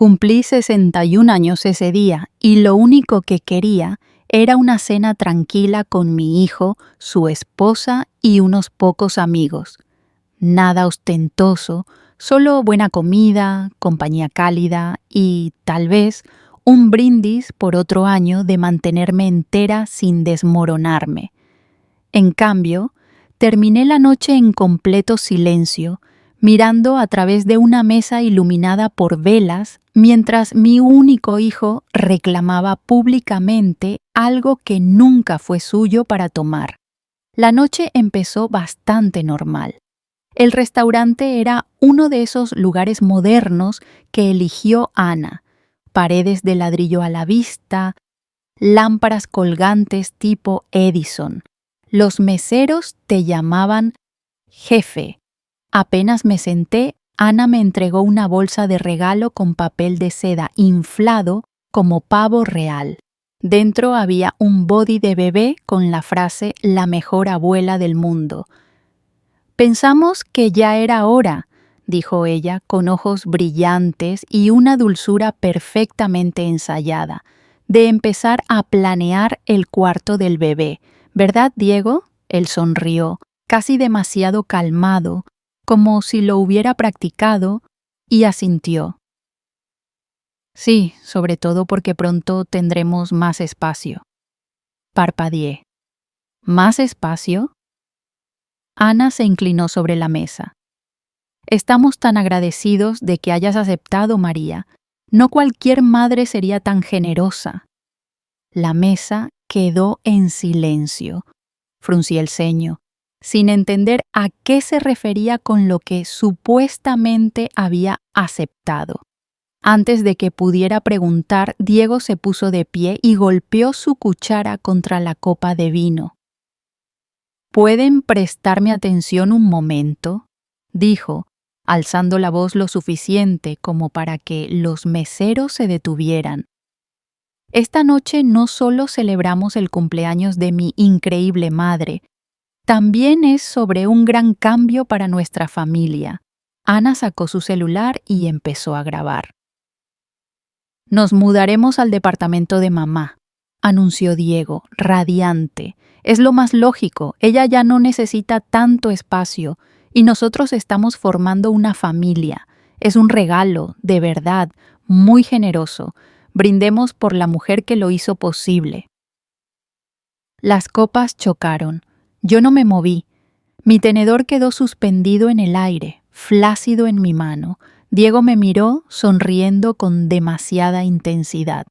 Cumplí 61 años ese día y lo único que quería era una cena tranquila con mi hijo, su esposa y unos pocos amigos. Nada ostentoso, solo buena comida, compañía cálida y, tal vez, un brindis por otro año de mantenerme entera sin desmoronarme. En cambio, terminé la noche en completo silencio, mirando a través de una mesa iluminada por velas, mientras mi único hijo reclamaba públicamente algo que nunca fue suyo para tomar. La noche empezó bastante normal. El restaurante era uno de esos lugares modernos que eligió Ana. Paredes de ladrillo a la vista, lámparas colgantes tipo Edison. Los meseros te llamaban jefe. Apenas me senté, Ana me entregó una bolsa de regalo con papel de seda inflado como pavo real. Dentro había un body de bebé con la frase «La mejor abuela del mundo». «Pensamos que ya era hora», dijo ella con ojos brillantes y una dulzura perfectamente ensayada, «de empezar a planear el cuarto del bebé. ¿Verdad, Diego?». Él sonrió, casi demasiado calmado, como si lo hubiera practicado, y asintió. «Sí, sobre todo porque pronto tendremos más espacio». Parpadeé. «¿Más espacio?». Ana se inclinó sobre la mesa. «Estamos tan agradecidos de que hayas aceptado, María. No cualquier madre sería tan generosa». La mesa quedó en silencio. Fruncí el ceño, sin entender a qué se refería con lo que supuestamente había aceptado. Antes de que pudiera preguntar, Diego se puso de pie y golpeó su cuchara contra la copa de vino. «¿Pueden prestarme atención un momento?», dijo, alzando la voz lo suficiente como para que los meseros se detuvieran. «Esta noche no solo celebramos el cumpleaños de mi increíble madre, también es sobre un gran cambio para nuestra familia». Ana sacó su celular y empezó a grabar. «Nos mudaremos al departamento de mamá», anunció Diego, radiante. «Es lo más lógico, ella ya no necesita tanto espacio y nosotros estamos formando una familia. Es un regalo, de verdad, muy generoso. Brindemos por la mujer que lo hizo posible». Las copas chocaron. Yo no me moví. Mi tenedor quedó suspendido en el aire, flácido en mi mano. Diego me miró, sonriendo con demasiada intensidad.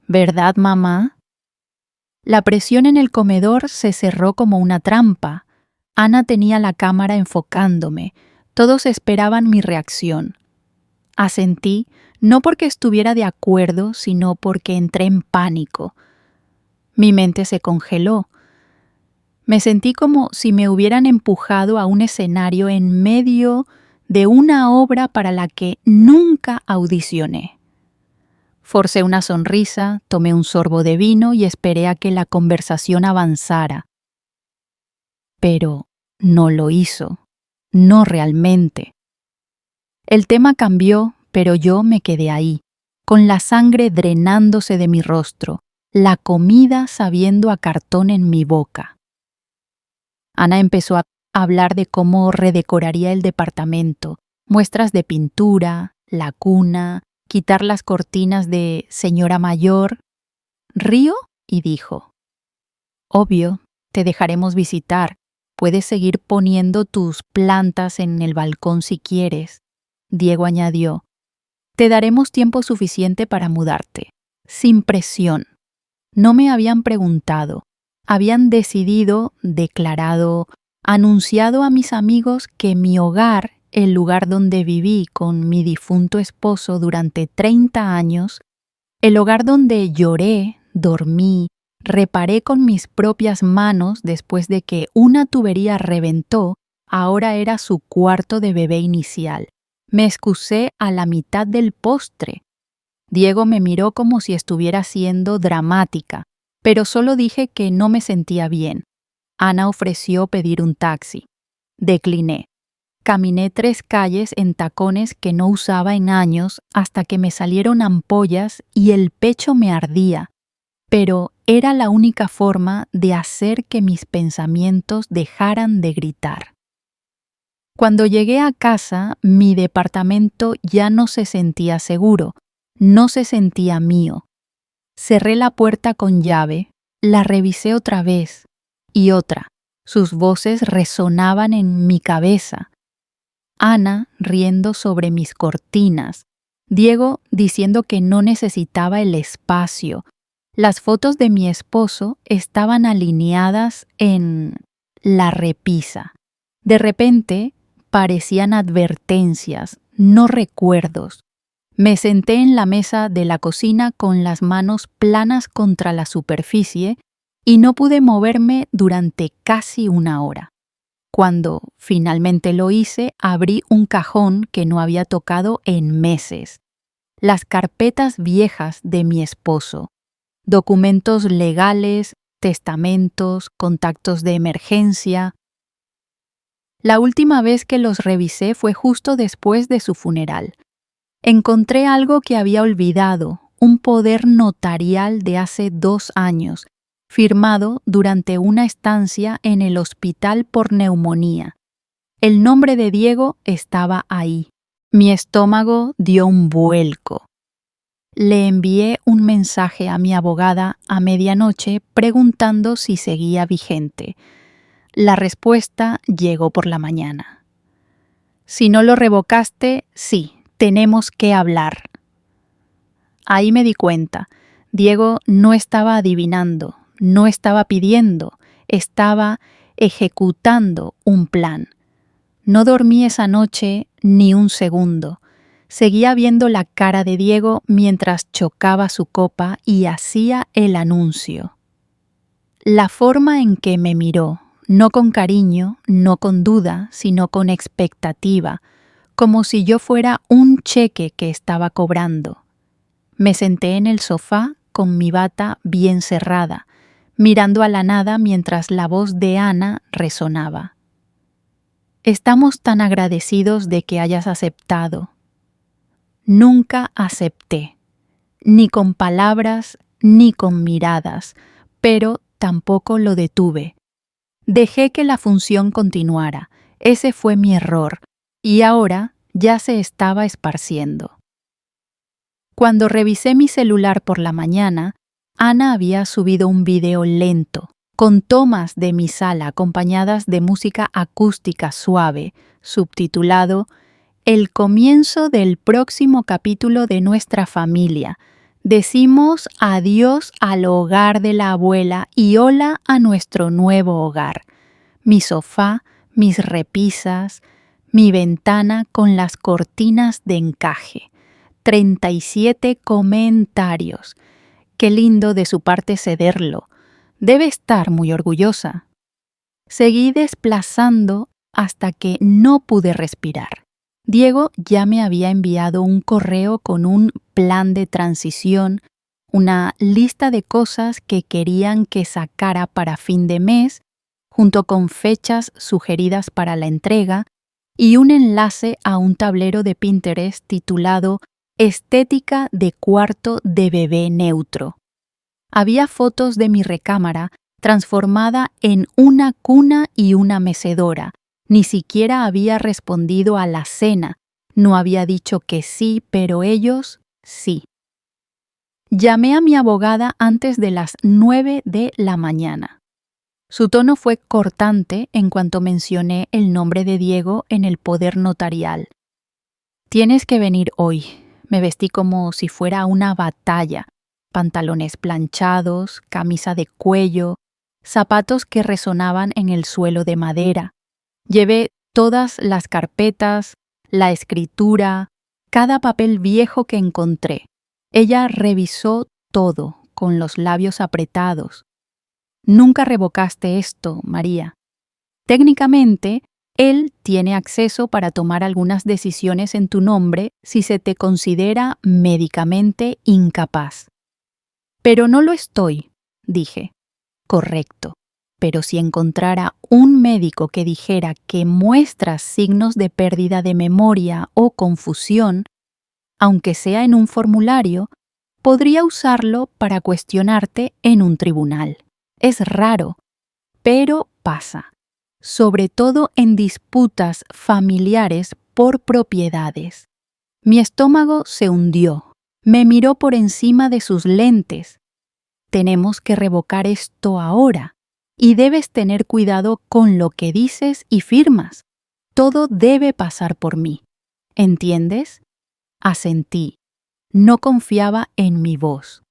«¿Verdad, mamá?». La presión en el comedor se cerró como una trampa. Ana tenía la cámara enfocándome. Todos esperaban mi reacción. Asentí, no porque estuviera de acuerdo, sino porque entré en pánico. Mi mente se congeló. Me sentí como si me hubieran empujado a un escenario en medio de una obra para la que nunca audicioné. Forcé una sonrisa, tomé un sorbo de vino y esperé a que la conversación avanzara. Pero no lo hizo. No realmente. El tema cambió, pero yo me quedé ahí, con la sangre drenándose de mi rostro, la comida sabiendo a cartón en mi boca. Ana empezó a hablar de cómo redecoraría el departamento, muestras de pintura, la cuna, quitar las cortinas de señora mayor. Rió y dijo: «Obvio, te dejaremos visitar. Puedes seguir poniendo tus plantas en el balcón si quieres». Diego añadió: «Te daremos tiempo suficiente para mudarte, sin presión». No me habían preguntado. Habían decidido, declarado, anunciado a mis amigos que mi hogar, el lugar donde viví con mi difunto esposo durante 30 años, el hogar donde lloré, dormí, reparé con mis propias manos después de que una tubería reventó, ahora era su cuarto de bebé inicial. Me excusé a la mitad del postre. Diego me miró como si estuviera siendo dramática, pero solo dije que no me sentía bien. Ana ofreció pedir un taxi. Decliné. Caminé 3 calles en tacones que no usaba en años hasta que me salieron ampollas y el pecho me ardía, pero era la única forma de hacer que mis pensamientos dejaran de gritar. Cuando llegué a casa, mi departamento ya no se sentía seguro, no se sentía mío. Cerré la puerta con llave, la revisé otra vez y otra. Sus voces resonaban en mi cabeza. Ana riendo sobre mis cortinas, Diego diciendo que no necesitaba el espacio. Las fotos de mi esposo estaban alineadas en la repisa. De repente parecían advertencias, no recuerdos. Me senté en la mesa de la cocina con las manos planas contra la superficie y no pude moverme durante casi 1 hora. Cuando finalmente lo hice, abrí un cajón que no había tocado en meses. Las carpetas viejas de mi esposo, documentos legales, testamentos, contactos de emergencia. La última vez que los revisé fue justo después de su funeral. Encontré algo que había olvidado, un poder notarial de hace 2 años, firmado durante una estancia en el hospital por neumonía. El nombre de Diego estaba ahí. Mi estómago dio un vuelco. Le envié un mensaje a mi abogada a medianoche preguntando si seguía vigente. La respuesta llegó por la mañana. Si no lo revocaste, sí, tenemos que hablar. Ahí me di cuenta. Diego no estaba adivinando, no estaba pidiendo, estaba ejecutando un plan. No dormí esa noche ni un segundo. Seguía viendo la cara de Diego mientras chocaba su copa y hacía el anuncio. La forma en que me miró, no con cariño, no con duda, sino con expectativa, como si yo fuera un cheque que estaba cobrando. Me senté en el sofá con mi bata bien cerrada, mirando a la nada mientras la voz de Ana resonaba. Estamos tan agradecidos de que hayas aceptado. Nunca acepté, ni con palabras ni con miradas, pero tampoco lo detuve. Dejé que la función continuara. Ese fue mi error, y ahora ya se estaba esparciendo. Cuando revisé mi celular por la mañana, Ana había subido un video lento, con tomas de mi sala acompañadas de música acústica suave, subtitulado El comienzo del próximo capítulo de nuestra familia. Decimos adiós al hogar de la abuela y hola a nuestro nuevo hogar. Mi sofá, mis repisas, mi ventana con las cortinas de encaje. 37 comentarios. Qué lindo de su parte cederlo. Debe estar muy orgullosa. Seguí desplazando hasta que no pude respirar. Diego ya me había enviado un correo con un plan de transición, una lista de cosas que querían que sacara para fin de mes, junto con fechas sugeridas para la entrega, y un enlace a un tablero de Pinterest titulado Estética de cuarto de bebé neutro. Había fotos de mi recámara transformada en una cuna y una mecedora. Ni siquiera había respondido a la cena. No había dicho que sí, pero ellos sí. Llamé a mi abogada antes de las 9 de la mañana. Su tono fue cortante en cuanto mencioné el nombre de Diego en el poder notarial. Tienes que venir hoy. Me vestí como si fuera una batalla. Pantalones planchados, camisa de cuello, zapatos que resonaban en el suelo de madera. Llevé todas las carpetas, la escritura, cada papel viejo que encontré. Ella revisó todo con los labios apretados. Nunca revocaste esto, María. Técnicamente, él tiene acceso para tomar algunas decisiones en tu nombre si se te considera médicamente incapaz. Pero no lo estoy, dije. Correcto. pero si encontrara un médico que dijera que muestras signos de pérdida de memoria o confusión, aunque sea en un formulario, podría usarlo para cuestionarte en un tribunal. Es raro, pero pasa, sobre todo en disputas familiares por propiedades. Mi estómago se hundió. Me miró por encima de sus lentes. Tenemos que revocar esto ahora, y debes tener cuidado con lo que dices y firmas. Todo debe pasar por mí. ¿Entiendes? Asentí. No confiaba en mi voz.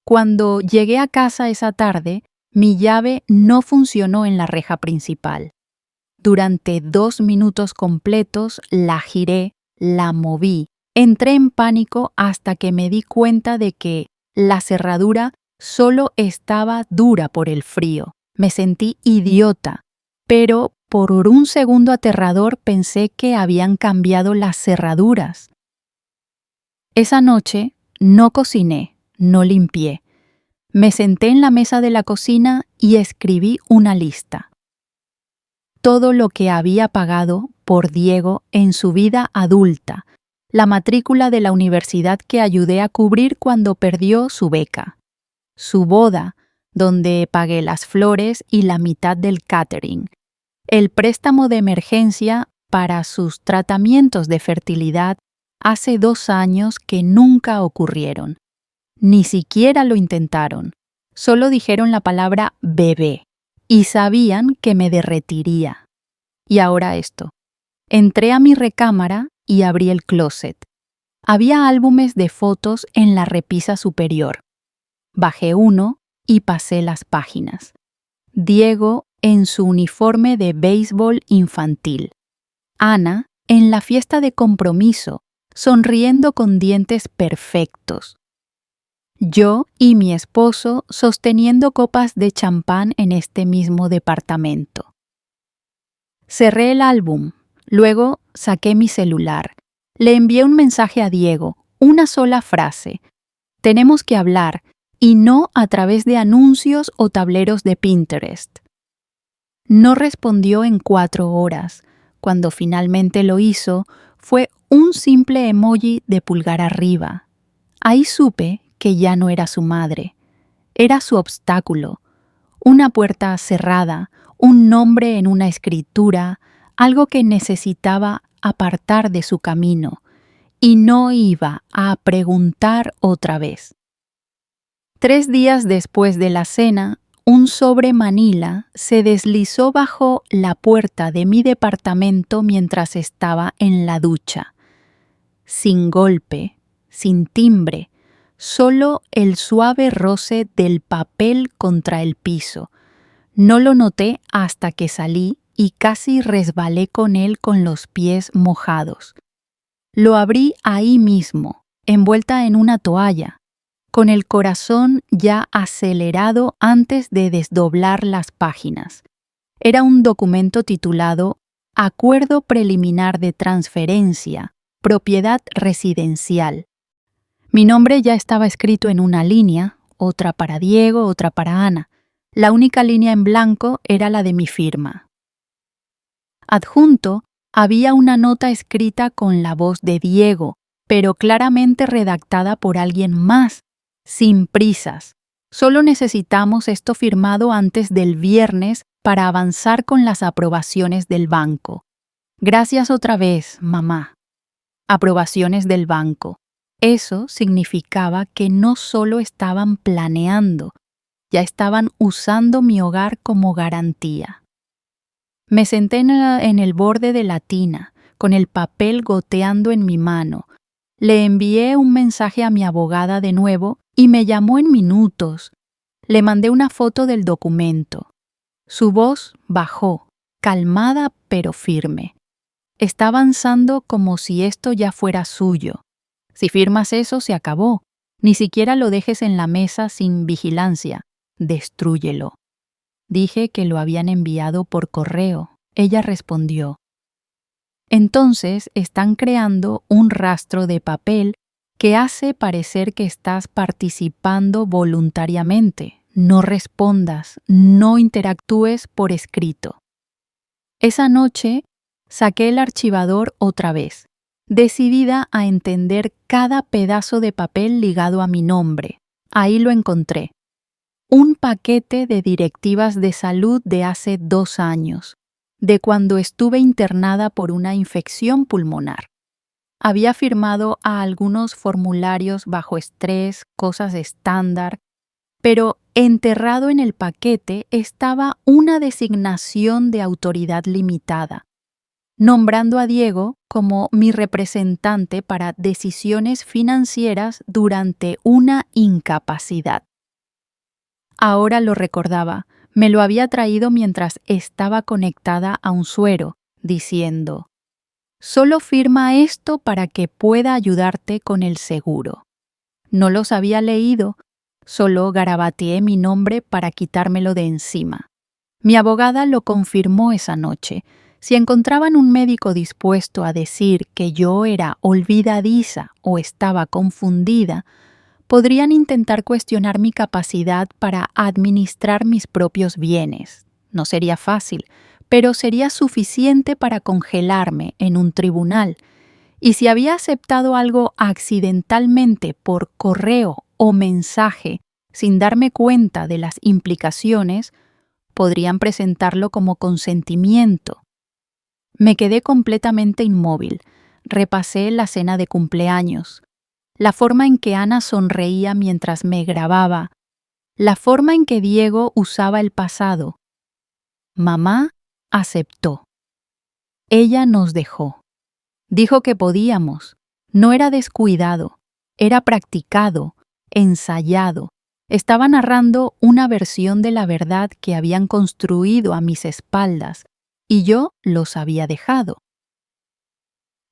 Cuando llegué a casa esa tarde, mi llave no funcionó en la reja principal. Durante 2 minutos completos la giré, la moví. Entré en pánico hasta que me di cuenta de que la cerradura solo estaba dura por el frío. Me sentí idiota, pero por un segundo aterrador pensé que habían cambiado las cerraduras. Esa noche no cociné, no limpié. Me senté en la mesa de la cocina y escribí una lista. Todo lo que había pagado por Diego en su vida adulta, la matrícula de la universidad que ayudé a cubrir cuando perdió su beca, su boda, donde pagué las flores y la mitad del catering, el préstamo de emergencia para sus tratamientos de fertilidad hace 2 años que nunca ocurrieron. Ni siquiera lo intentaron. Solo dijeron la palabra bebé y sabían que me derretiría. Y ahora esto. Entré a mi recámara y abrí el closet. Había álbumes de fotos en la repisa superior. Bajé uno y pasé las páginas. Diego en su uniforme de béisbol infantil. Ana en la fiesta de compromiso, sonriendo con dientes perfectos. Yo y mi esposo sosteniendo copas de champán en este mismo departamento. Cerré el álbum, luego saqué mi celular. Le envié un mensaje a Diego, una sola frase. Tenemos que hablar, y no a través de anuncios o tableros de Pinterest. No respondió en 4 horas. Cuando finalmente lo hizo, fue un simple emoji de pulgar arriba. Ahí supe que ya no era su madre. Era su obstáculo. Una puerta cerrada, un nombre en una escritura, algo que necesitaba apartar de su camino, y no iba a preguntar otra vez. 3 días después de la cena, un sobre manila se deslizó bajo la puerta de mi departamento mientras estaba en la ducha. Sin golpe, sin timbre, solo el suave roce del papel contra el piso. No lo noté hasta que salí y casi resbalé con él con los pies mojados. Lo abrí ahí mismo, envuelta en una toalla, con el corazón ya acelerado antes de desdoblar las páginas. Era un documento titulado Acuerdo Preliminar de Transferencia, Propiedad Residencial. Mi nombre ya estaba escrito en una línea, otra para Diego, otra para Ana. La única línea en blanco era la de mi firma. Adjunto había una nota escrita con la voz de Diego, pero claramente redactada por alguien más, sin prisas. Solo necesitamos esto firmado antes del viernes para avanzar con las aprobaciones del banco. Gracias otra vez, mamá. Aprobaciones del banco. Eso significaba que no solo estaban planeando, ya estaban usando mi hogar como garantía. Me senté en el borde de la tina, con el papel goteando en mi mano. Le envié un mensaje a mi abogada de nuevo y me llamó en minutos. Le mandé una foto del documento. Su voz bajó, calmada pero firme. Está avanzando como si esto ya fuera suyo. Si firmas eso, se acabó. Ni siquiera lo dejes en la mesa sin vigilancia. Destrúyelo. Dije que lo habían enviado por correo. Ella respondió. Entonces están creando un rastro de papel que hace parecer que estás participando voluntariamente. no respondas, no interactúes por escrito. Esa noche saqué el archivador otra vez, decidida a entender cada pedazo de papel ligado a mi nombre. Ahí lo encontré. Un paquete de directivas de salud de hace 2 años, de cuando estuve internada por una infección pulmonar. Había firmado a algunos formularios bajo estrés, cosas estándar, pero enterrado en el paquete estaba una designación de autoridad limitada, nombrando a Diego como mi representante para decisiones financieras durante una incapacidad. Ahora lo recordaba, me lo había traído mientras estaba conectada a un suero, diciendo: «Solo firma esto para que pueda ayudarte con el seguro». No los había leído, solo garabateé mi nombre para quitármelo de encima. Mi abogada lo confirmó esa noche. Si encontraban un médico dispuesto a decir que yo era olvidadiza o estaba confundida, podrían intentar cuestionar mi capacidad para administrar mis propios bienes. No sería fácil, pero sería suficiente para congelarme en un tribunal. Y si había aceptado algo accidentalmente por correo o mensaje, sin darme cuenta de las implicaciones, podrían presentarlo como consentimiento. Me quedé completamente inmóvil. Repasé la cena de cumpleaños, la forma en que Ana sonreía mientras me grababa, la forma en que Diego usaba el pasado. Mamá aceptó. Ella nos dejó. Dijo que podíamos. No era descuidado, era practicado, ensayado. Estaba narrando una versión de la verdad que habían construido a mis espaldas, y yo los había dejado.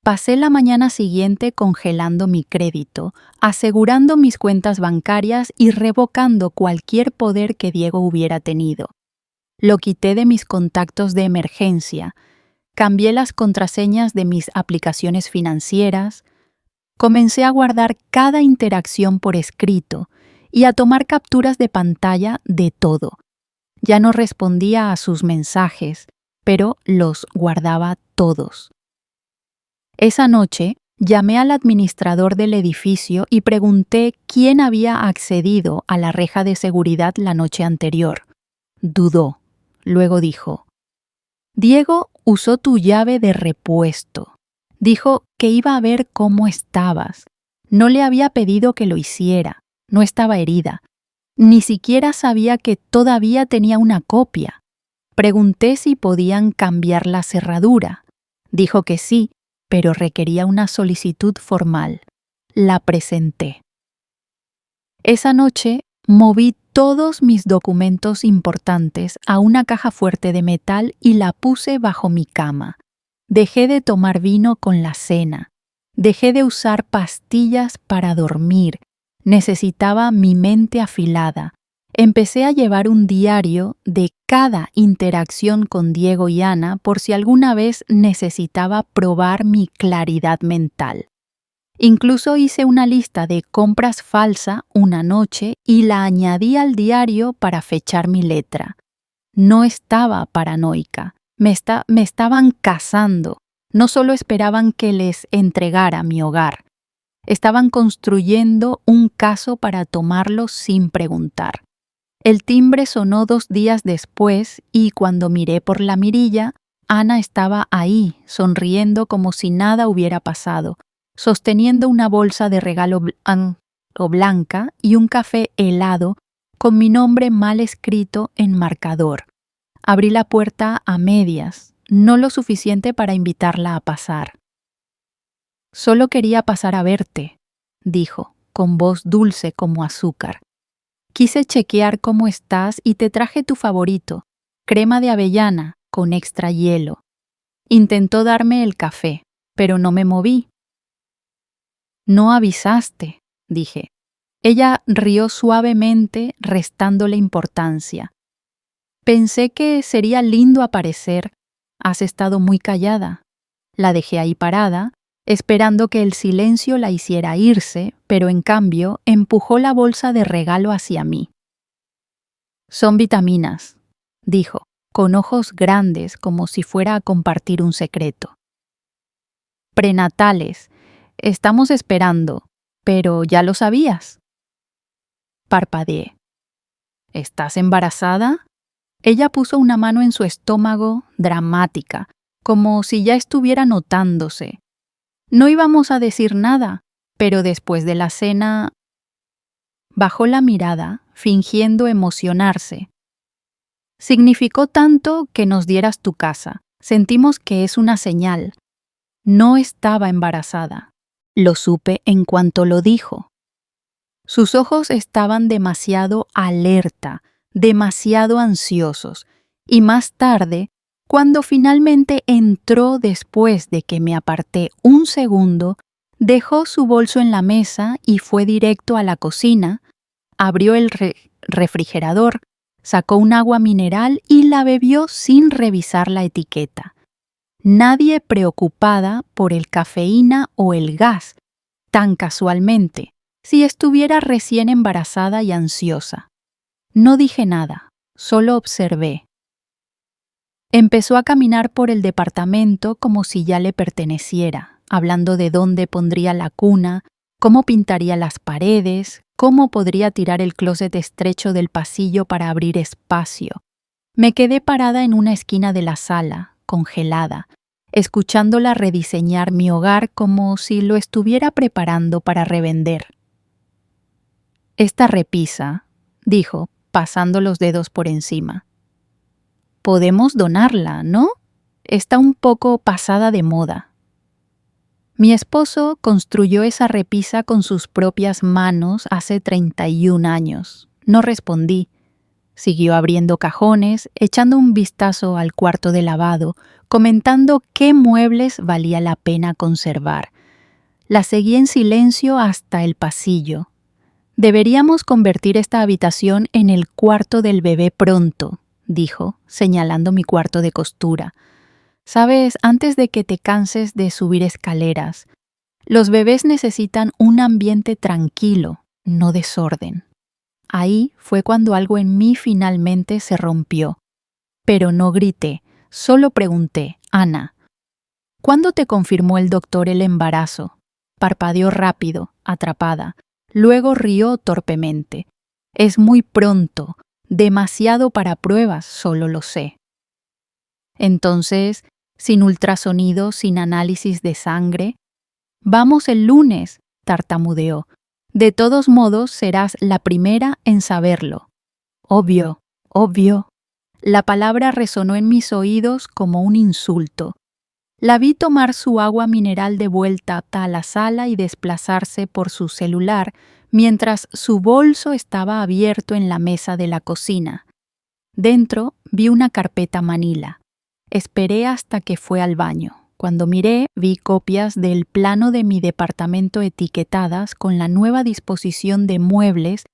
Pasé la mañana siguiente congelando mi crédito, asegurando mis cuentas bancarias y revocando cualquier poder que Diego hubiera tenido. Lo quité de mis contactos de emergencia, cambié las contraseñas de mis aplicaciones financieras, comencé a guardar cada interacción por escrito y a tomar capturas de pantalla de todo. Ya no respondía a sus mensajes, pero los guardaba todos. Esa noche, llamé al administrador del edificio y pregunté quién había accedido a la reja de seguridad la noche anterior. Dudó. Luego dijo: «Diego usó tu llave de repuesto. Dijo que iba a ver cómo estabas. No le había pedido que lo hiciera. No estaba herida. Ni siquiera sabía que todavía tenía una copia. Pregunté si podían cambiar la cerradura. Dijo que sí, pero requería una solicitud formal. La presenté. Esa noche moví todos mis documentos importantes a una caja fuerte de metal y la puse bajo mi cama. Dejé de tomar vino con la cena. Dejé de usar pastillas para dormir. Necesitaba mi mente afilada. Empecé a llevar un diario de cada interacción con Diego y Ana por si alguna vez necesitaba probar mi claridad mental. Incluso hice una lista de compras falsa una noche y la añadí al diario para fechar mi letra. No estaba paranoica, me estaban cazando. No solo esperaban que les entregara mi hogar, estaban construyendo un caso para tomarlo sin preguntar. El timbre sonó 2 días después y cuando miré por la mirilla, Ana estaba ahí, sonriendo como si nada hubiera pasado, sosteniendo una bolsa de regalo blanca y un café helado con mi nombre mal escrito en marcador. Abrí la puerta a medias, no lo suficiente para invitarla a pasar. «Solo quería pasar a verte», dijo, con voz dulce como azúcar. «Quise chequear cómo estás y te traje tu favorito, crema de avellana con extra hielo». Intentó darme el café, pero no me moví. «No avisaste», dije. Ella rió suavemente, restándole importancia. «Pensé que sería lindo aparecer. Has estado muy callada». La dejé ahí parada, esperando que el silencio la hiciera irse, pero en cambio empujó la bolsa de regalo hacia mí. Son vitaminas, dijo, con ojos grandes como si fuera a compartir un secreto. Prenatales. Estamos esperando, pero ya lo sabías. Parpadeé. ¿Estás embarazada? Ella puso una mano en su estómago, dramática, como si ya estuviera notándose. No íbamos a decir nada, pero después de la cena... Bajó la mirada, fingiendo emocionarse. Significó tanto que nos dieras tu casa. Sentimos que es una señal. No estaba embarazada. Lo supe en cuanto lo dijo. Sus ojos estaban demasiado alerta, demasiado ansiosos, y más tarde, cuando finalmente entró después de que me aparté un segundo, dejó su bolso en la mesa y fue directo a la cocina, abrió el refrigerador, sacó un agua mineral y la bebió sin revisar la etiqueta. Nadie preocupada por el cafeína o el gas, tan casualmente, si estuviera recién embarazada y ansiosa. No dije nada, solo observé. Empezó a caminar por el departamento como si ya le perteneciera, hablando de dónde pondría la cuna, cómo pintaría las paredes, cómo podría tirar el closet estrecho del pasillo para abrir espacio. Me quedé parada en una esquina de la sala, congelada, escuchándola rediseñar mi hogar como si lo estuviera preparando para revender. Esta repisa, dijo, pasando los dedos por encima. Podemos donarla, ¿no? Está un poco pasada de moda. Mi esposo construyó esa repisa con sus propias manos hace 31 años. No respondí. Siguió abriendo cajones, echando un vistazo al cuarto de lavado, comentando qué muebles valía la pena conservar. La seguí en silencio hasta el pasillo. Deberíamos convertir esta habitación en el cuarto del bebé pronto, dijo, señalando mi cuarto de costura. Sabes, antes de que te canses de subir escaleras, los bebés necesitan un ambiente tranquilo, no desorden. Ahí fue cuando algo en mí finalmente se rompió. Pero no grité, solo pregunté, Ana, ¿cuándo te confirmó el doctor el embarazo? Parpadeó rápido, atrapada. Luego rió torpemente. Es muy pronto, demasiado para pruebas, solo lo sé. Entonces, sin ultrasonido, sin análisis de sangre. Vamos el lunes, tartamudeó. De todos modos, serás la primera en saberlo. Obvio, obvio. La palabra resonó en mis oídos como un insulto. La vi tomar su agua mineral de vuelta a la sala y desplazarse por su celular, mientras su bolso estaba abierto en la mesa de la cocina. Dentro vi una carpeta manila. Esperé hasta que fue al baño. Cuando miré, vi copias del plano de mi departamento etiquetadas con la nueva disposición de muebles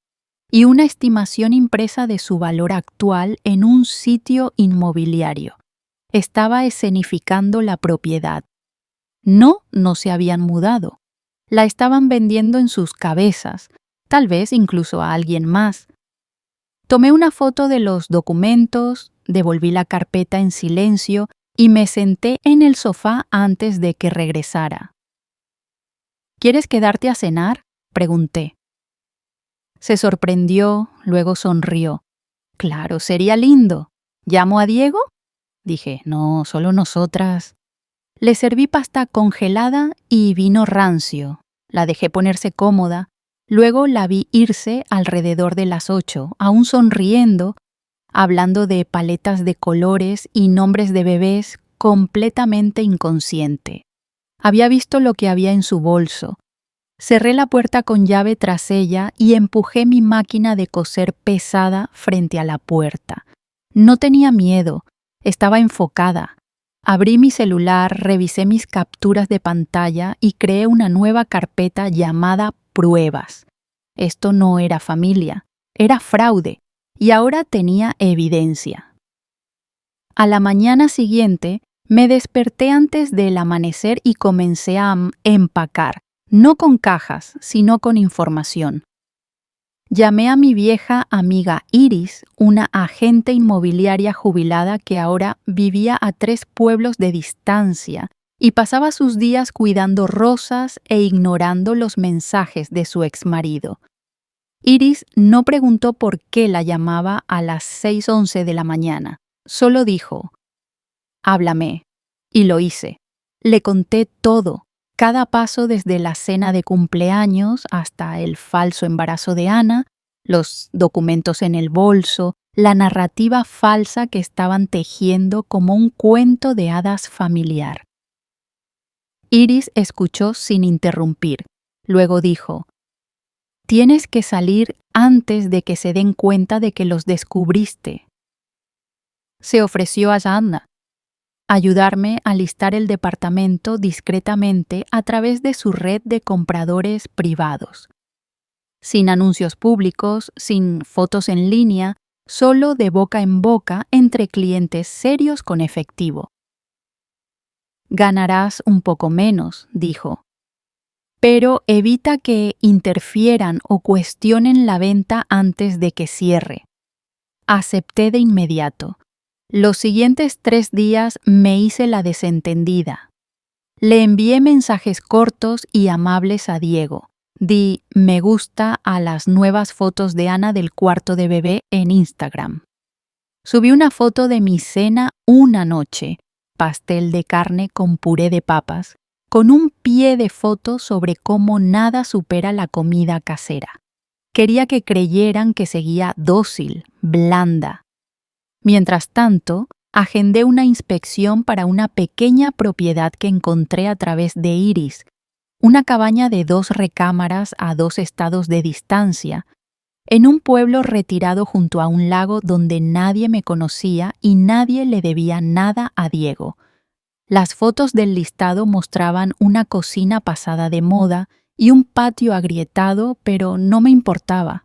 y una estimación impresa de su valor actual en un sitio inmobiliario. Estaba escenificando la propiedad. No se habían mudado. La estaban vendiendo en sus cabezas, tal vez incluso a alguien más. Tomé una foto de los documentos, devolví la carpeta en silencio y me senté en el sofá antes de que regresara. ¿Quieres quedarte a cenar?, pregunté. Se sorprendió, luego sonrió. Claro, sería lindo. ¿Llamo a Diego? Dije, no, solo nosotras. Le serví pasta congelada y vino rancio. La dejé ponerse cómoda. Luego la vi irse alrededor de las 8, aún sonriendo, hablando de paletas de colores y nombres de bebés, completamente inconsciente. Había visto lo que había en su bolso. Cerré la puerta con llave tras ella y empujé mi máquina de coser pesada frente a la puerta. No tenía miedo, estaba enfocada. Abrí mi celular, revisé mis capturas de pantalla y creé una nueva carpeta llamada Pruebas. Esto no era familia, era fraude, y ahora tenía evidencia. A la mañana siguiente, me desperté antes del amanecer y comencé a empacar, no con cajas, sino con información. Llamé a mi vieja amiga Iris, una agente inmobiliaria jubilada que ahora vivía a 3 pueblos de distancia y pasaba sus días cuidando rosas e ignorando los mensajes de su exmarido. Iris no preguntó por qué la llamaba a las 6:11 de la mañana. Solo dijo, «Háblame». Y lo hice. Le conté todo, cada paso desde la cena de cumpleaños hasta el falso embarazo de Ana, los documentos en el bolso, la narrativa falsa que estaban tejiendo como un cuento de hadas familiar. Iris escuchó sin interrumpir. Luego dijo, «Tienes que salir antes de que se den cuenta de que los descubriste». Se ofreció a Anna ayudarme a listar el departamento discretamente a través de su red de compradores privados. Sin anuncios públicos, sin fotos en línea, solo de boca en boca entre clientes serios con efectivo. «Ganarás un poco menos», dijo, «pero evita que interfieran o cuestionen la venta antes de que cierre». Acepté de inmediato. Los siguientes 3 días me hice la desentendida. Le envié mensajes cortos y amables a Diego. Di me gusta a las nuevas fotos de Ana del cuarto de bebé en Instagram. Subí una foto de mi cena una noche, pastel de carne con puré de papas, con un pie de foto sobre cómo nada supera la comida casera. Quería que creyeran que seguía dócil, blanda. Mientras tanto, agendé una inspección para una pequeña propiedad que encontré a través de Iris, una cabaña de 2 recámaras a 2 estados de distancia, en un pueblo retirado junto a un lago donde nadie me conocía y nadie le debía nada a Diego. Las fotos del listado mostraban una cocina pasada de moda y un patio agrietado, pero no me importaba.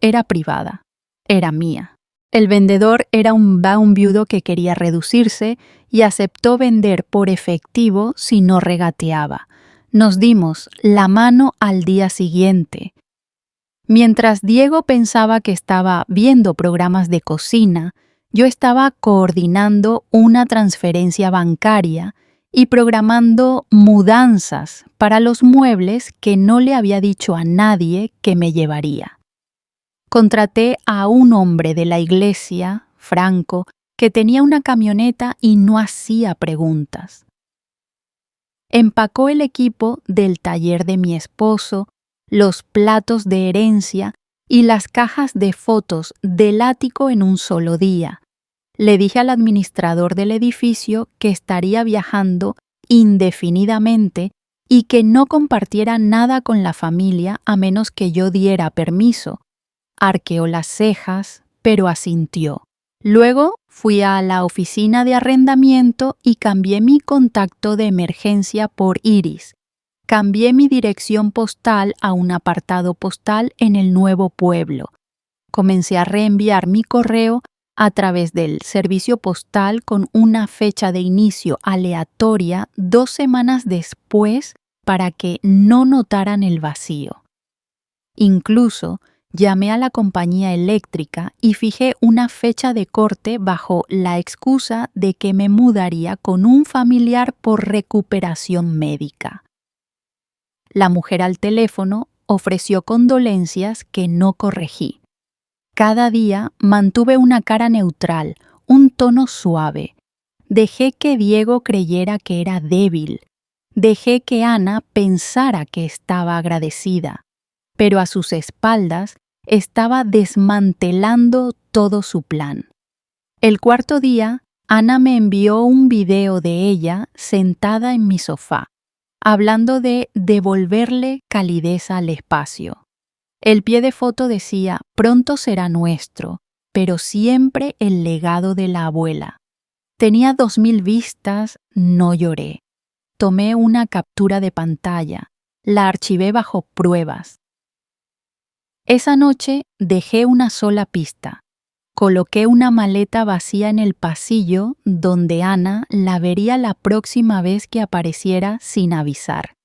Era privada. Era mía. El vendedor era un viudo que quería reducirse y aceptó vender por efectivo si no regateaba. Nos dimos la mano al día siguiente. Mientras Diego pensaba que estaba viendo programas de cocina, yo estaba coordinando una transferencia bancaria y programando mudanzas para los muebles que no le había dicho a nadie que me llevaría. Contraté a un hombre de la iglesia, Franco, que tenía una camioneta y no hacía preguntas. Empacó el equipo del taller de mi esposo, los platos de herencia y las cajas de fotos del ático en un solo día. Le dije al administrador del edificio que estaría viajando indefinidamente y que no compartiera nada con la familia a menos que yo diera permiso. Arqueó las cejas, pero asintió. Luego fui a la oficina de arrendamiento y cambié mi contacto de emergencia por Iris. Cambié mi dirección postal a un apartado postal en el nuevo pueblo. Comencé a reenviar mi correo a través del servicio postal con una fecha de inicio aleatoria 2 semanas después para que no notaran el vacío. Incluso llamé a la compañía eléctrica y fijé una fecha de corte bajo la excusa de que me mudaría con un familiar por recuperación médica. La mujer al teléfono ofreció condolencias que no corregí. Cada día mantuve una cara neutral, un tono suave. Dejé que Diego creyera que era débil. Dejé que Ana pensara que estaba agradecida. Pero a sus espaldas estaba desmantelando todo su plan. El 4.º día, Ana me envió un video de ella sentada en mi sofá, hablando de devolverle calidez al espacio. El pie de foto decía, pronto será nuestro, pero siempre el legado de la abuela. Tenía 2.000 vistas, no lloré. Tomé una captura de pantalla, la archivé bajo pruebas. Esa noche dejé una sola pista. Coloqué una maleta vacía en el pasillo donde Ana la vería la próxima vez que apareciera sin avisar.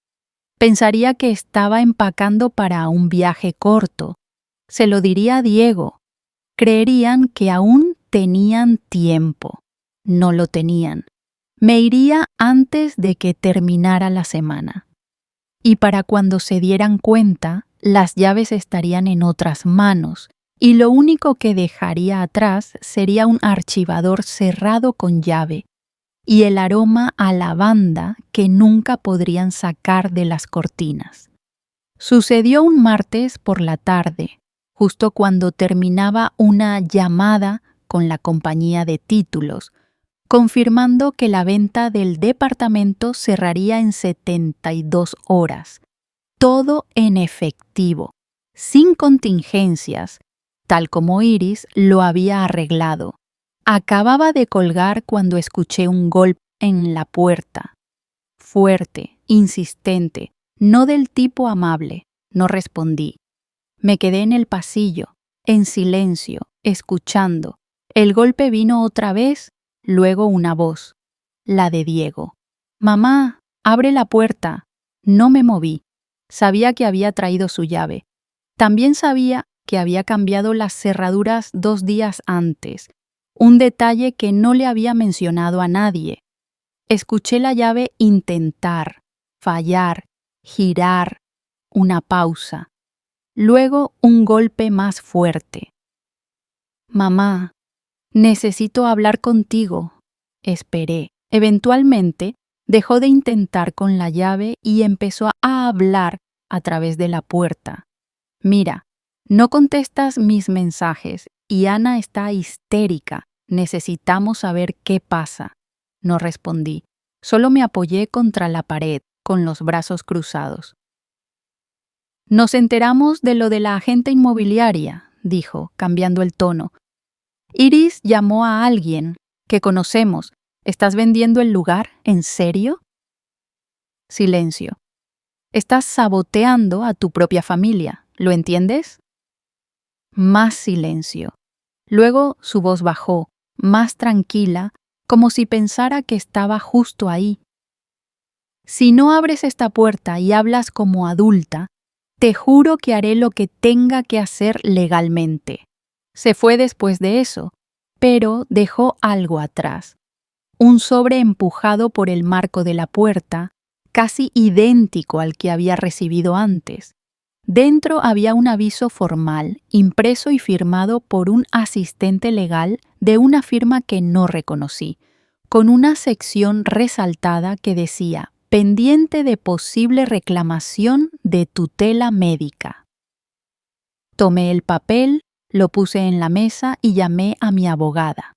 Pensaría que estaba empacando para un viaje corto. Se lo diría a Diego. Creerían que aún tenían tiempo. No lo tenían. Me iría antes de que terminara la semana. Y para cuando se dieran cuenta, las llaves estarían en otras manos, y lo único que dejaría atrás sería un archivador cerrado con llave y el aroma a lavanda que nunca podrían sacar de las cortinas. Sucedió un martes por la tarde, justo cuando terminaba una llamada con la compañía de títulos, confirmando que la venta del departamento cerraría en 72 horas. Todo en efectivo, sin contingencias, tal como Iris lo había arreglado. Acababa de colgar cuando escuché un golpe en la puerta. Fuerte, insistente, no del tipo amable. No respondí. Me quedé en el pasillo, en silencio, escuchando. El golpe vino otra vez, luego una voz, la de Diego. «Mamá, abre la puerta». No me moví. Sabía que había traído su llave. También sabía que había cambiado las cerraduras 2 días antes, un detalle que no le había mencionado a nadie. Escuché la llave intentar, fallar, girar, una pausa. Luego un golpe más fuerte. «Mamá, necesito hablar contigo». Esperé. Eventualmente, dejó de intentar con la llave y empezó a hablar a través de la puerta. «Mira, no contestas mis mensajes y Ana está histérica. Necesitamos saber qué pasa». No respondí. Solo me apoyé contra la pared, con los brazos cruzados. «Nos enteramos de lo de la agente inmobiliaria», dijo, cambiando el tono. «Iris llamó a alguien que conocemos. ¿Estás vendiendo el lugar? ¿En serio?» Silencio. «Estás saboteando a tu propia familia. ¿Lo entiendes?» Más silencio. Luego su voz bajó, más tranquila, como si pensara que estaba justo ahí. «Si no abres esta puerta y hablas como adulta, te juro que haré lo que tenga que hacer legalmente». Se fue después de eso, pero dejó algo atrás. Un sobre empujado por el marco de la puerta, casi idéntico al que había recibido antes. Dentro había un aviso formal, impreso y firmado por un asistente legal de una firma que no reconocí, con una sección resaltada que decía «pendiente de posible reclamación de tutela médica». Tomé el papel, lo puse en la mesa y llamé a mi abogada.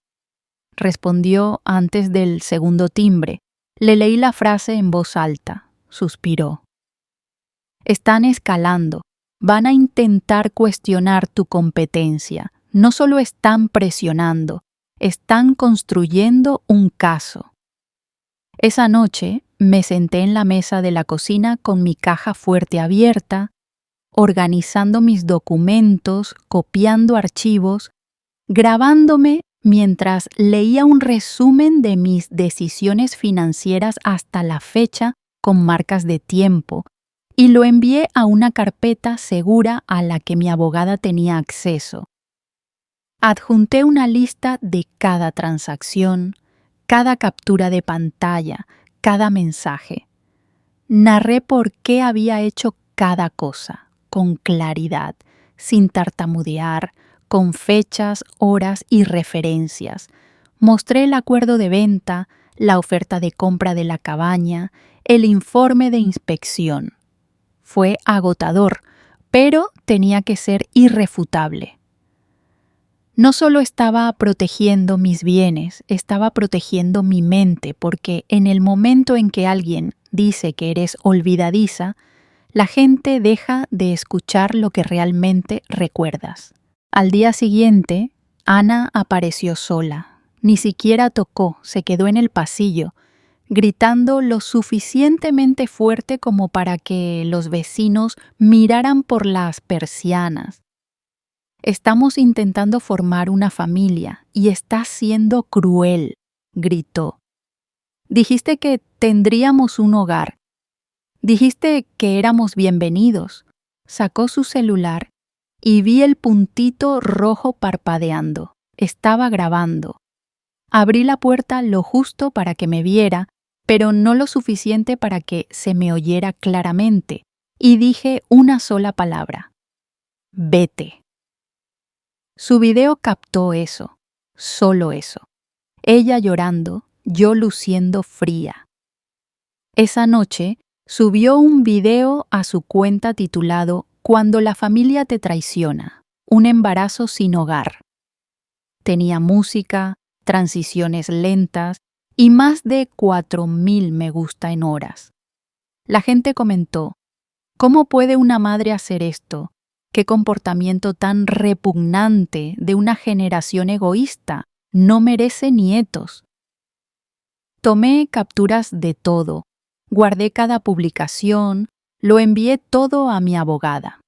Respondió antes del segundo timbre. Le leí la frase en voz alta. Suspiró. «Están escalando. Van a intentar cuestionar tu competencia. No solo están presionando, están construyendo un caso». Esa noche me senté en la mesa de la cocina con mi caja fuerte abierta, organizando mis documentos, copiando archivos, grabándome mientras leía un resumen de mis decisiones financieras hasta la fecha con marcas de tiempo, y lo envié a una carpeta segura a la que mi abogada tenía acceso. Adjunté una lista de cada transacción, cada captura de pantalla, cada mensaje. Narré por qué había hecho cada cosa, con claridad, sin tartamudear, con fechas, horas y referencias. Mostré el acuerdo de venta, la oferta de compra de la cabaña, el informe de inspección. Fue agotador, pero tenía que ser irrefutable. No solo estaba protegiendo mis bienes, estaba protegiendo mi mente, porque en el momento en que alguien dice que eres olvidadiza, la gente deja de escuchar lo que realmente recuerdas. Al día siguiente, Ana apareció sola. Ni siquiera tocó, se quedó en el pasillo, gritando lo suficientemente fuerte como para que los vecinos miraran por las persianas. «Estamos intentando formar una familia y estás siendo cruel», gritó. «Dijiste que tendríamos un hogar. Dijiste que éramos bienvenidos». Sacó su celular y vi el puntito rojo parpadeando. Estaba grabando. Abrí la puerta lo justo para que me viera, pero no lo suficiente para que se me oyera claramente, y dije una sola palabra: vete. Su video captó eso, solo eso. Ella llorando, yo luciendo fría. Esa noche subió un video a su cuenta titulado Cuando la familia te traiciona, un embarazo sin hogar. Tenía música, transiciones lentas y más de 4.000 me gusta en horas. La gente comentó: ¿cómo puede una madre hacer esto? ¿Qué comportamiento tan repugnante de una generación egoísta? No merece nietos. Tomé capturas de todo, guardé cada publicación, lo envié todo a mi abogada.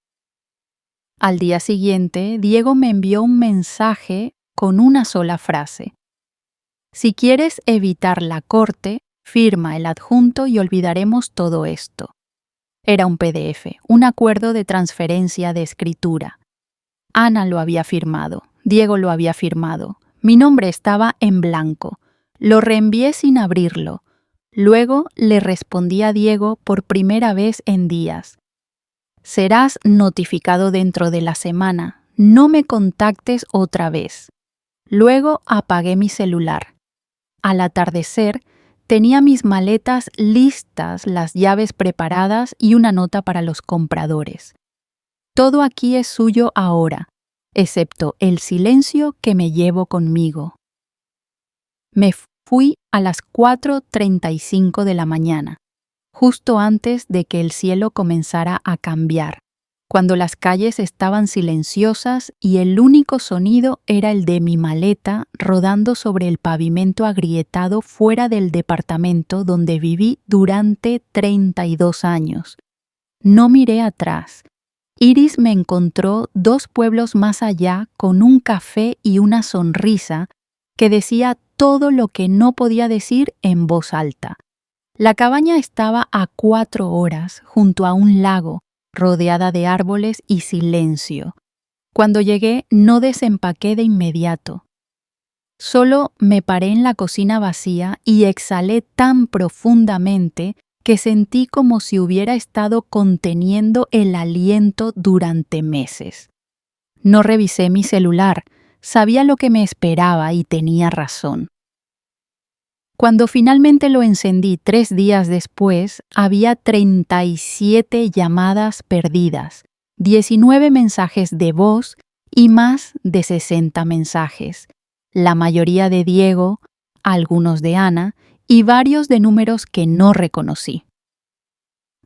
Al día siguiente, Diego me envió un mensaje con una sola frase: si quieres evitar la corte, firma el adjunto y olvidaremos todo esto. Era un PDF, un acuerdo de transferencia de escritura. Ana lo había firmado, Diego lo había firmado, mi nombre estaba en blanco. Lo reenvié sin abrirlo. Luego le respondí a Diego por primera vez en días: serás notificado dentro de la semana, no me contactes otra vez. Luego apagué mi celular. Al atardecer, tenía mis maletas listas, las llaves preparadas y una nota para los compradores. Todo aquí es suyo ahora, excepto el silencio que me llevo conmigo. Me fui a las 4:35 de la mañana, justo antes de que el cielo comenzara a cambiar, cuando las calles estaban silenciosas y el único sonido era el de mi maleta rodando sobre el pavimento agrietado fuera del departamento donde viví durante 32 años. No miré atrás. Iris me encontró 2 pueblos más allá con un café y una sonrisa que decía todo lo que no podía decir en voz alta. La cabaña estaba a 4 horas, junto a un lago, rodeada de árboles y silencio. Cuando llegué, no desempaqué de inmediato. Solo me paré en la cocina vacía y exhalé tan profundamente que sentí como si hubiera estado conteniendo el aliento durante meses. No revisé mi celular, sabía lo que me esperaba y tenía razón. Cuando finalmente lo encendí 3 días después, había 37 llamadas perdidas, 19 mensajes de voz y más de 60 mensajes, la mayoría de Diego, algunos de Ana y varios de números que no reconocí.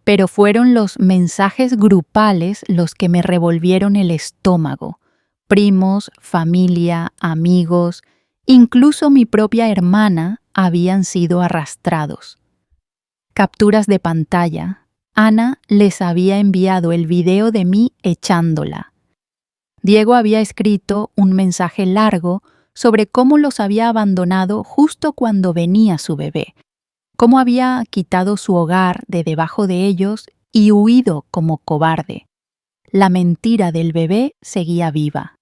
Pero fueron los mensajes grupales los que me revolvieron el estómago. Primos, familia, amigos, incluso mi propia hermana habían sido arrastrados. Capturas de pantalla. Ana les había enviado el video de mí echándola. Diego había escrito un mensaje largo sobre cómo los había abandonado justo cuando venía su bebé, cómo había quitado su hogar de debajo de ellos y huido como cobarde. La mentira del bebé seguía viva.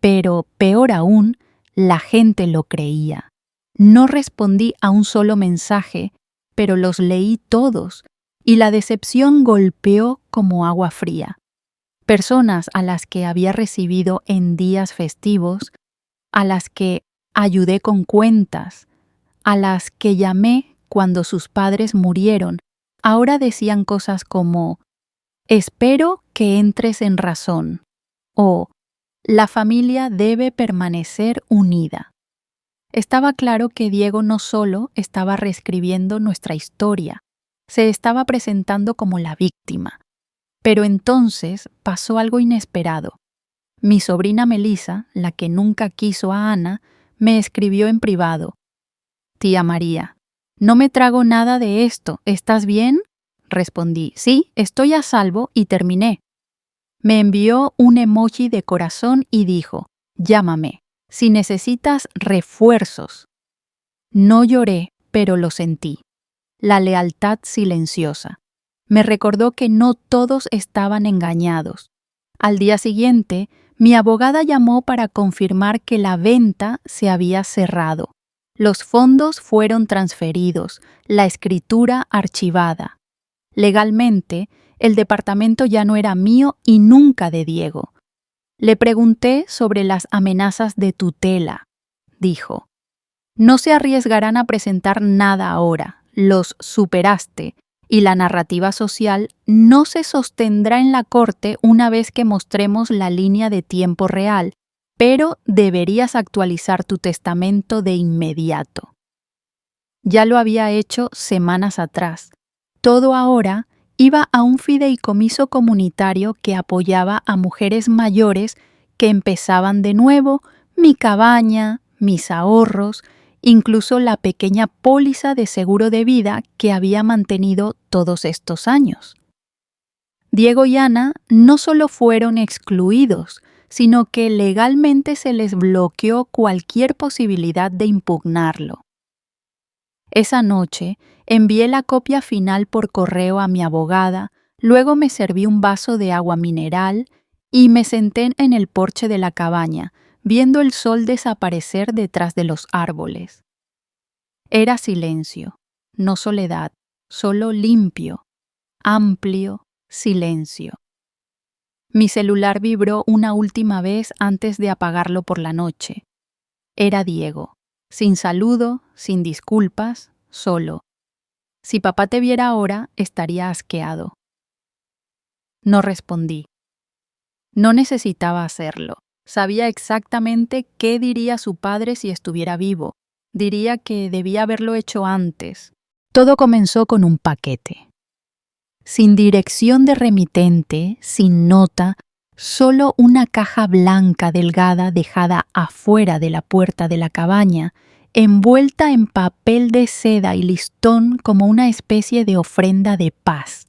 Pero, peor aún, la gente lo creía. No respondí a un solo mensaje, pero los leí todos, y la decepción golpeó como agua fría. Personas a las que había recibido en días festivos, a las que ayudé con cuentas, a las que llamé cuando sus padres murieron, ahora decían cosas como: espero que entres en razón, o la familia debe permanecer unida. Estaba claro que Diego no solo estaba reescribiendo nuestra historia, se estaba presentando como la víctima. Pero entonces pasó algo inesperado. Mi sobrina Melissa, la que nunca quiso a Ana, me escribió en privado: «Tía María, no me trago nada de esto, ¿estás bien?». Respondí: «Sí, estoy a salvo», y terminé. Me envió un emoji de corazón y dijo: «Llámame, si necesitas refuerzos». No lloré, pero lo sentí. La lealtad silenciosa. Me recordó que no todos estaban engañados. Al día siguiente, mi abogada llamó para confirmar que la venta se había cerrado. Los fondos fueron transferidos, la escritura archivada. Legalmente, el departamento ya no era mío y nunca de Diego. Le pregunté sobre las amenazas de tutela. Dijo: no se arriesgarán a presentar nada ahora, los superaste, y la narrativa social no se sostendrá en la corte una vez que mostremos la línea de tiempo real, pero deberías actualizar tu testamento de inmediato. Ya lo había hecho semanas atrás. Todo ahora iba a un fideicomiso comunitario que apoyaba a mujeres mayores que empezaban de nuevo, mi cabaña, mis ahorros, incluso la pequeña póliza de seguro de vida que había mantenido todos estos años. Diego y Ana no solo fueron excluidos, sino que legalmente se les bloqueó cualquier posibilidad de impugnarlo. Esa noche envié la copia final por correo a mi abogada, luego me serví un vaso de agua mineral y me senté en el porche de la cabaña, viendo el sol desaparecer detrás de los árboles. Era silencio, no soledad, solo limpio, amplio silencio. Mi celular vibró una última vez antes de apagarlo por la noche. Era Diego, sin saludo, sin disculpas, solo. Si papá te viera ahora, estaría asqueado. No respondí. No necesitaba hacerlo. Sabía exactamente qué diría su padre si estuviera vivo. Diría que debía haberlo hecho antes. Todo comenzó con un paquete. Sin dirección de remitente, sin nota, solo una caja blanca delgada dejada afuera de la puerta de la cabaña, envuelta en papel de seda y listón como una especie de ofrenda de paz.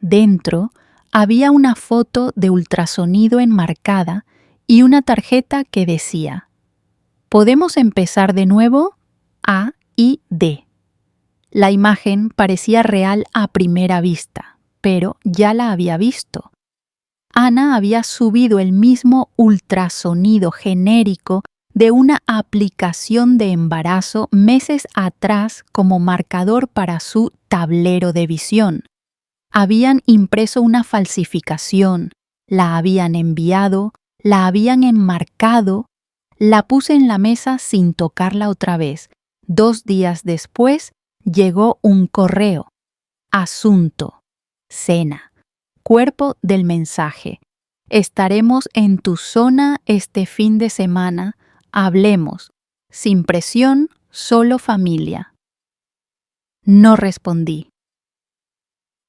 Dentro había una foto de ultrasonido enmarcada y una tarjeta que decía: «Podemos empezar de nuevo, A y D». La imagen parecía real a primera vista, pero ya la había visto. Ana había subido el mismo ultrasonido genérico de una aplicación de embarazo meses atrás como marcador para su tablero de visión. Habían impreso una falsificación, la habían enviado, la habían enmarcado, la puse en la mesa sin tocarla otra vez. 2 días después, llegó un correo. Asunto. Cena. Cuerpo del mensaje. Estaremos en tu zona este fin de semana. Hablemos. Sin presión, solo familia. No respondí.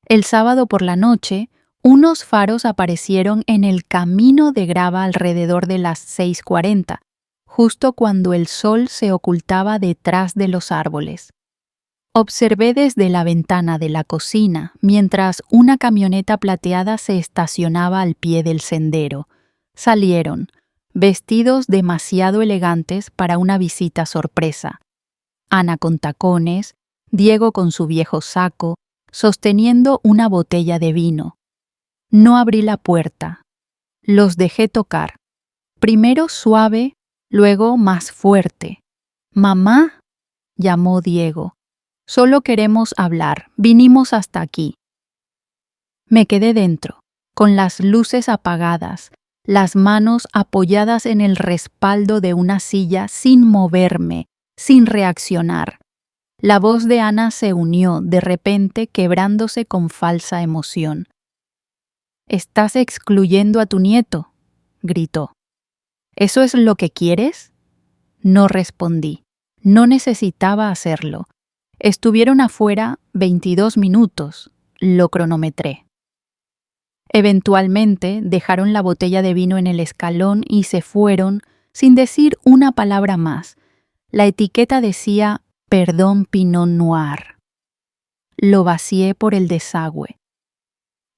El sábado por la noche, unos faros aparecieron en el camino de grava alrededor de las 6:40, justo cuando el sol se ocultaba detrás de los árboles. Observé desde la ventana de la cocina mientras una camioneta plateada se estacionaba al pie del sendero. Salieron, vestidos demasiado elegantes para una visita sorpresa. Ana con tacones, Diego con su viejo saco, sosteniendo una botella de vino. No abrí la puerta. Los dejé tocar. Primero suave, luego más fuerte. «Mamá», llamó Diego. «Solo queremos hablar. Vinimos hasta aquí». Me quedé dentro, con las luces apagadas, las manos apoyadas en el respaldo de una silla sin moverme, sin reaccionar. La voz de Ana se unió, de repente quebrándose con falsa emoción. «¿Estás excluyendo a tu nieto?», gritó. «¿Eso es lo que quieres?». No respondí. No necesitaba hacerlo. Estuvieron afuera 22 minutos. Lo cronometré. Eventualmente dejaron la botella de vino en el escalón y se fueron sin decir una palabra más. La etiqueta decía «Perdón Pinot Noir». Lo vacié por el desagüe.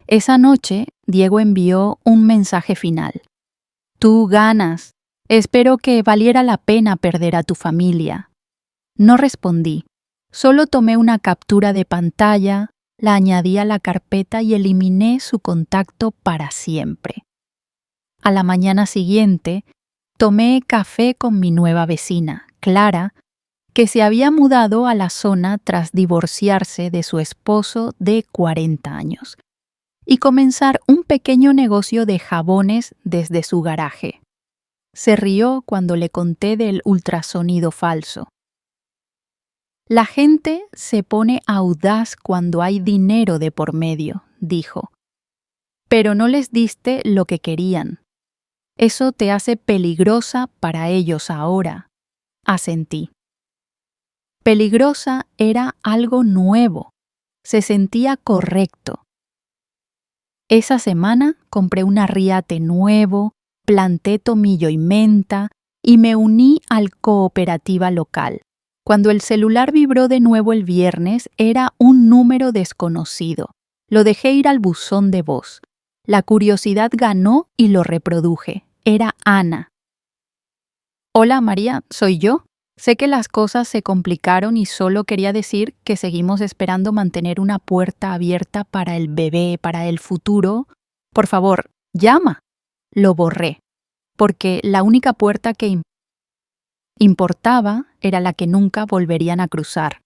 Esa noche, Diego envió un mensaje final. «Tú ganas. Espero que valiera la pena perder a tu familia». No respondí. Solo tomé una captura de pantalla, la añadí a la carpeta y eliminé su contacto para siempre. A la mañana siguiente, tomé café con mi nueva vecina, Clara, que se había mudado a la zona tras divorciarse de su esposo de 40 años y comenzar un pequeño negocio de jabones desde su garaje. Se rió cuando le conté del ultrasonido falso. La gente se pone audaz cuando hay dinero de por medio, dijo. Pero no les diste lo que querían. Eso te hace peligrosa para ellos ahora, asentí. Peligrosa era algo nuevo. Se sentía correcto. Esa semana compré un arriate nuevo, planté tomillo y menta y me uní al cooperativa local. Cuando el celular vibró de nuevo el viernes, era un número desconocido. Lo dejé ir al buzón de voz. La curiosidad ganó y lo reproduje. Era Ana. Hola María, ¿soy yo? Sé que las cosas se complicaron y solo quería decir que seguimos esperando mantener una puerta abierta para el bebé, para el futuro. Por favor, llama. Lo borré, porque la única puerta que importaba era la que nunca volverían a cruzar.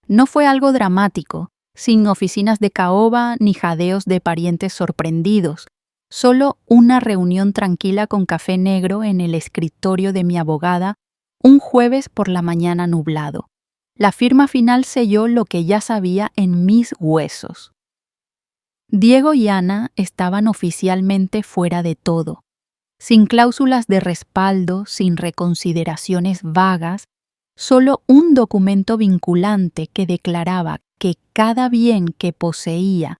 No fue algo dramático, sin oficinas de caoba ni jadeos de parientes sorprendidos. Solo una reunión tranquila con café negro en el escritorio de mi abogada un jueves por la mañana nublado. La firma final selló lo que ya sabía en mis huesos. Diego y Ana estaban oficialmente fuera de todo, sin cláusulas de respaldo, sin reconsideraciones vagas, solo un documento vinculante que declaraba que cada bien que poseía,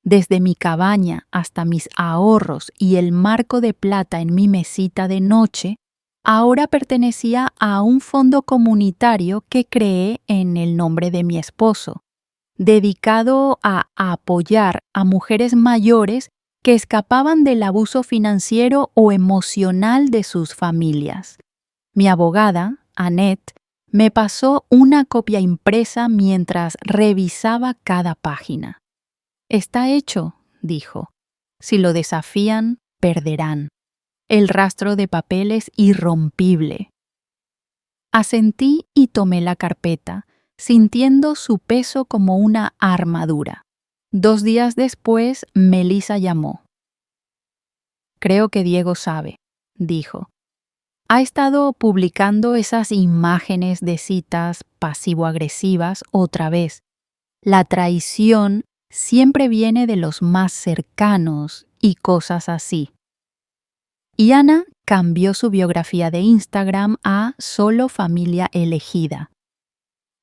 desde mi cabaña hasta mis ahorros y el marco de plata en mi mesita de noche, ahora pertenecía a un fondo comunitario que creé en el nombre de mi esposo, dedicado a apoyar a mujeres mayores que escapaban del abuso financiero o emocional de sus familias. Mi abogada, Annette, me pasó una copia impresa mientras revisaba cada página. Está hecho, dijo. Si lo desafían, perderán. El rastro de papel es irrompible. Asentí y tomé la carpeta, sintiendo su peso como una armadura. 2 días después, Melissa llamó. Creo que Diego sabe, dijo. Ha estado publicando esas imágenes de citas pasivo-agresivas otra vez. La traición siempre viene de los más cercanos y cosas así. Y Ana cambió su biografía de Instagram a Solo Familia Elegida.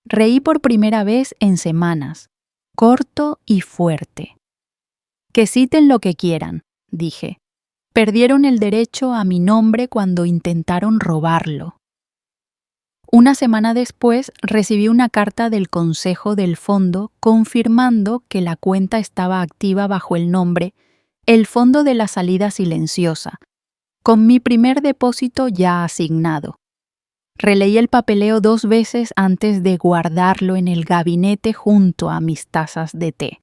Reí por primera vez en semanas, corto y fuerte. Que citen lo que quieran, dije. Perdieron el derecho a mi nombre cuando intentaron robarlo. Una semana después recibí una carta del Consejo del Fondo confirmando que la cuenta estaba activa bajo el nombre El Fondo de la Salida Silenciosa, con mi primer depósito ya asignado. Releí el papeleo 2 veces antes de guardarlo en el gabinete junto a mis tazas de té.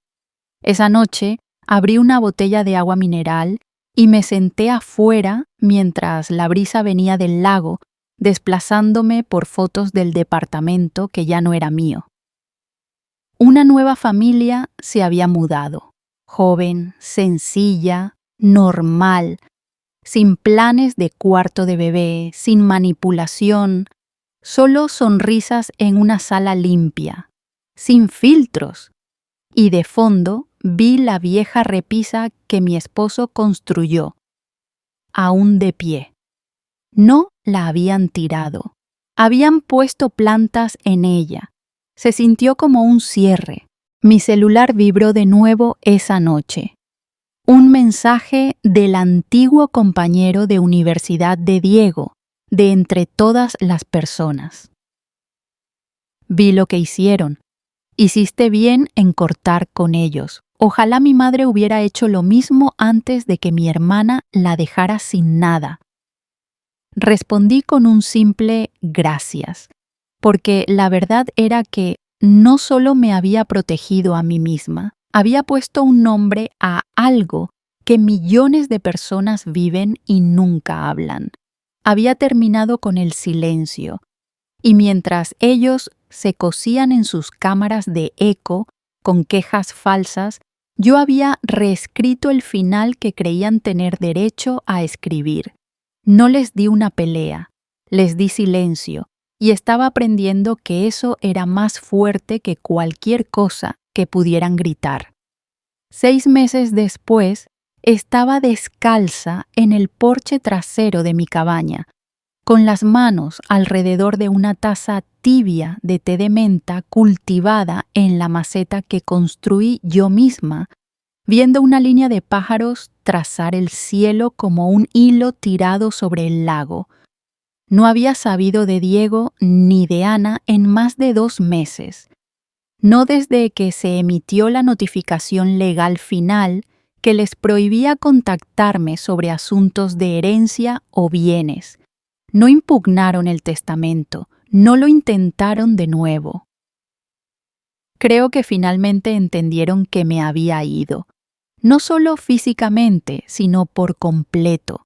Esa noche abrí una botella de agua mineral y me senté afuera mientras la brisa venía del lago, desplazándome por fotos del departamento que ya no era mío. Una nueva familia se había mudado, joven, sencilla, normal, sin planes de cuarto de bebé, sin manipulación, solo sonrisas en una sala limpia, sin filtros. Y de fondo vi la vieja repisa que mi esposo construyó, aún de pie. No la habían tirado, habían puesto plantas en ella. Se sintió como un cierre. Mi celular vibró de nuevo esa noche. Un mensaje del antiguo compañero de universidad de Diego, de entre todas las personas. Vi lo que hicieron. Hiciste bien en cortar con ellos. Ojalá mi madre hubiera hecho lo mismo antes de que mi hermana la dejara sin nada. Respondí con un simple gracias, porque la verdad era que no solo me había protegido a mí misma, había puesto un nombre a algo que millones de personas viven y nunca hablan. Había terminado con el silencio, y mientras ellos se cosían en sus cámaras de eco con quejas falsas, yo había reescrito el final que creían tener derecho a escribir. No les di una pelea, les di silencio, y estaba aprendiendo que eso era más fuerte que cualquier cosa que pudieran gritar. 6 meses después, estaba descalza en el porche trasero de mi cabaña, con las manos alrededor de una taza tibia de té de menta cultivada en la maceta que construí yo misma, viendo una línea de pájaros trazar el cielo como un hilo tirado sobre el lago. No había sabido de Diego ni de Ana en más de 2 meses. No desde que se emitió la notificación legal final que les prohibía contactarme sobre asuntos de herencia o bienes. No impugnaron el testamento, no lo intentaron de nuevo. Creo que finalmente entendieron que me había ido, no solo físicamente, sino por completo,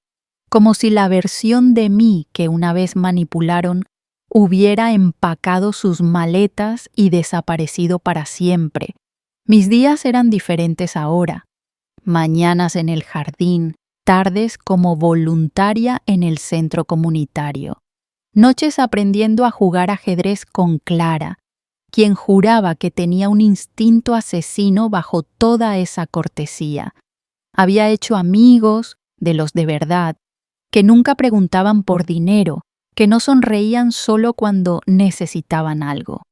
como si la versión de mí que una vez manipularon hubiera empacado sus maletas y desaparecido para siempre. Mis días eran diferentes ahora. Mañanas en el jardín, tardes como voluntaria en el centro comunitario. Noches aprendiendo a jugar ajedrez con Clara, quien juraba que tenía un instinto asesino bajo toda esa cortesía. Había hecho amigos, de los de verdad, que nunca preguntaban por dinero, que no sonreían solo cuando necesitaban algo.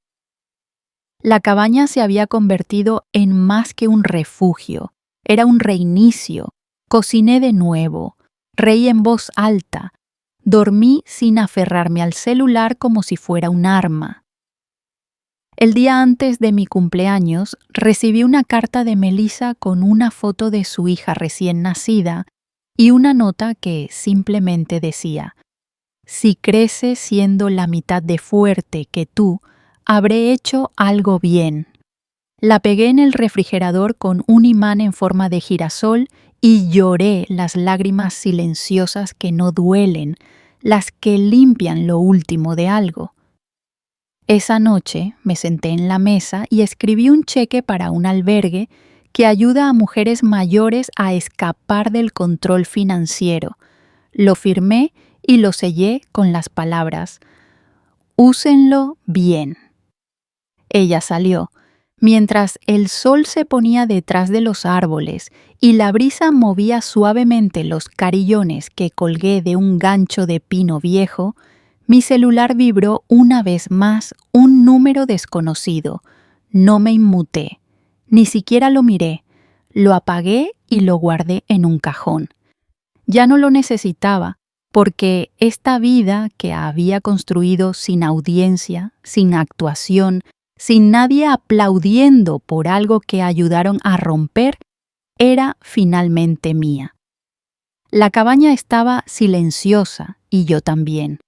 La cabaña se había convertido en más que un refugio, era un reinicio. Cociné de nuevo, reí en voz alta, dormí sin aferrarme al celular como si fuera un arma. El día antes de mi cumpleaños recibí una carta de Melissa con una foto de su hija recién nacida y una nota que simplemente decía: si crece siendo la mitad de fuerte que tú, habré hecho algo bien. La pegué en el refrigerador con un imán en forma de girasol y lloré las lágrimas silenciosas que no duelen, las que limpian lo último de algo. Esa noche me senté en la mesa y escribí un cheque para un albergue que ayuda a mujeres mayores a escapar del control financiero. Lo firmé y lo sellé con las palabras: úsenlo bien. Ella salió. Mientras el sol se ponía detrás de los árboles y la brisa movía suavemente los carillones que colgué de un gancho de pino viejo, mi celular vibró una vez más un número desconocido. No me inmuté, ni siquiera lo miré, lo apagué y lo guardé en un cajón. Ya no lo necesitaba, porque esta vida que había construido sin audiencia, sin actuación, sin nadie aplaudiendo por algo que ayudaron a romper, era finalmente mía. La cabaña estaba silenciosa y yo también.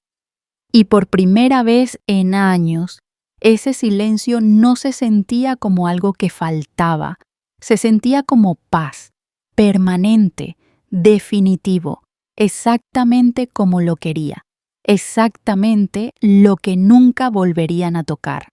Y por primera vez en años, ese silencio no se sentía como algo que faltaba, se sentía como paz, permanente, definitivo, exactamente como lo quería, exactamente lo que nunca volverían a tocar.